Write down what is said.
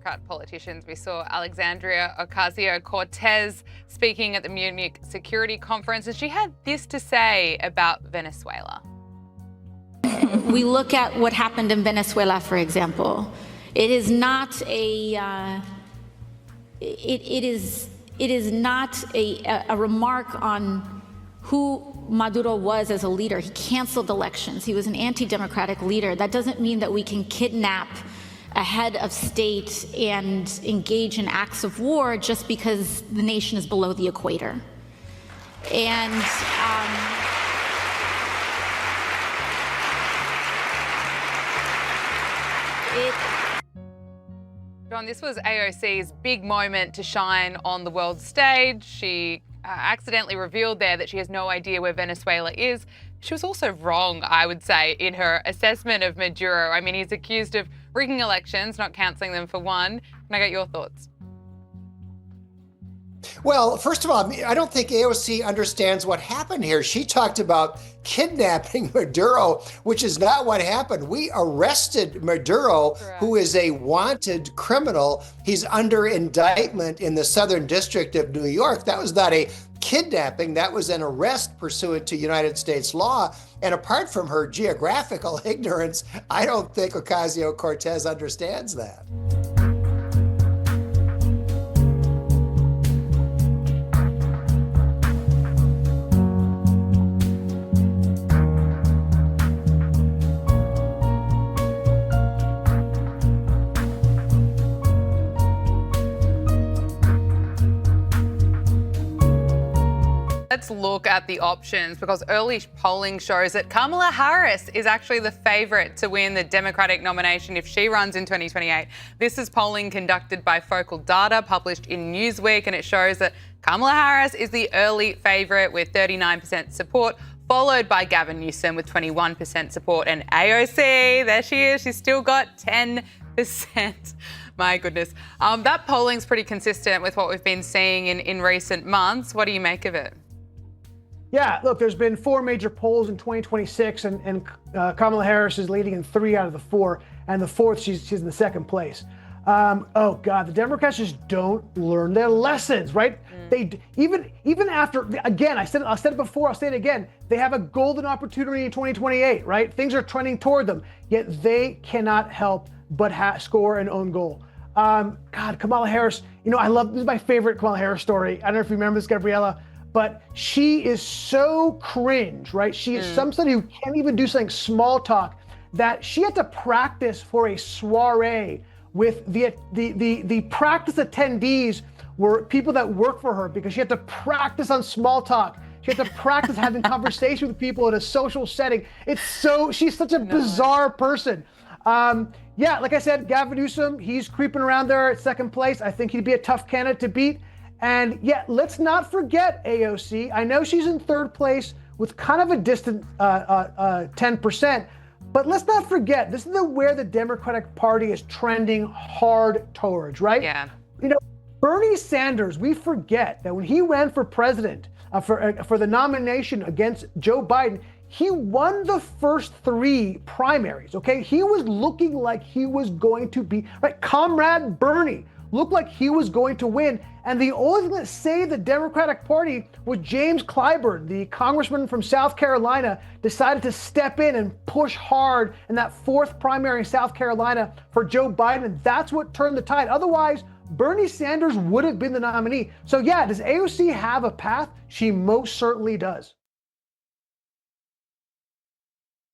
Democrat politicians. We saw Alexandria Ocasio-Cortez speaking at the Munich Security Conference, and she had this to say about Venezuela. We look at what happened in Venezuela, for example. It is not a remark on who Maduro was as a leader. He canceled elections. He was an anti-democratic leader. That doesn't mean that we can kidnap a head of state and engage in acts of war just because the nation is below the equator. And John, this was AOC's big moment to shine on the world stage. She accidentally revealed there that she has no idea where Venezuela is. She was also wrong, I would say, in her assessment of Maduro. I mean, he's accused of rigging elections, not cancelling them for one. Can I get your thoughts? Well, first of all, I don't think AOC understands what happened here. She talked about kidnapping Maduro, which is not what happened. We arrested Maduro, who is a wanted criminal. He's under indictment in the Southern District of New York. That was not a kidnapping. That was an arrest pursuant to United States law. And apart from her geographical ignorance, I don't think Ocasio-Cortez understands that. Let's look at the options, because early polling shows that Kamala Harris is actually the favourite to win the Democratic nomination if she runs in 2028. This is polling conducted by Focal Data, published in Newsweek, and it shows that Kamala Harris is the early favourite with 39% support, followed by Gavin Newsom with 21% support. And AOC, there she is, she's still got 10%. My goodness. That polling's pretty consistent with what we've been seeing in recent months. What do you make of it? Yeah, look, there's been 4 major polls in 2026, and Kamala Harris is leading in 3 out of the 4, and the 4th, she's in the 2nd place. Oh God, the Democrats just don't learn their lessons, right? They even after, again, I said it before, I'll say it again. They have a golden opportunity in 2028, right? Things are trending toward them, yet they cannot help but score an own goal. God, Kamala Harris, this is my favorite Kamala Harris story. I don't know if you remember this, Gabriella, but she is so cringe, right? She is somebody who can't even do something small talk, that she had to practice for a soiree with the practice attendees were people that work for her, because she had to practice on small talk. She had to practice having conversation with people in a social setting. She's such a bizarre person. Yeah, like I said, Gavin Newsom, he's creeping around there at 2nd place. I think he'd be a tough candidate to beat. And yeah, let's not forget AOC. I know she's in 3rd place with kind of a distant 10%, but let's not forget, this is where the Democratic Party is trending hard towards, right? Yeah. Bernie Sanders, we forget that when he ran for president, for the nomination against Joe Biden, he won the first 3 primaries, okay? He was looking like he was going to be, right? Comrade Bernie looked like he was going to win. And the only thing that saved the Democratic Party was James Clyburn, the congressman from South Carolina, decided to step in and push hard in that 4th primary in South Carolina for Joe Biden. And that's what turned the tide. Otherwise, Bernie Sanders would have been the nominee. So yeah, does AOC have a path? She most certainly does.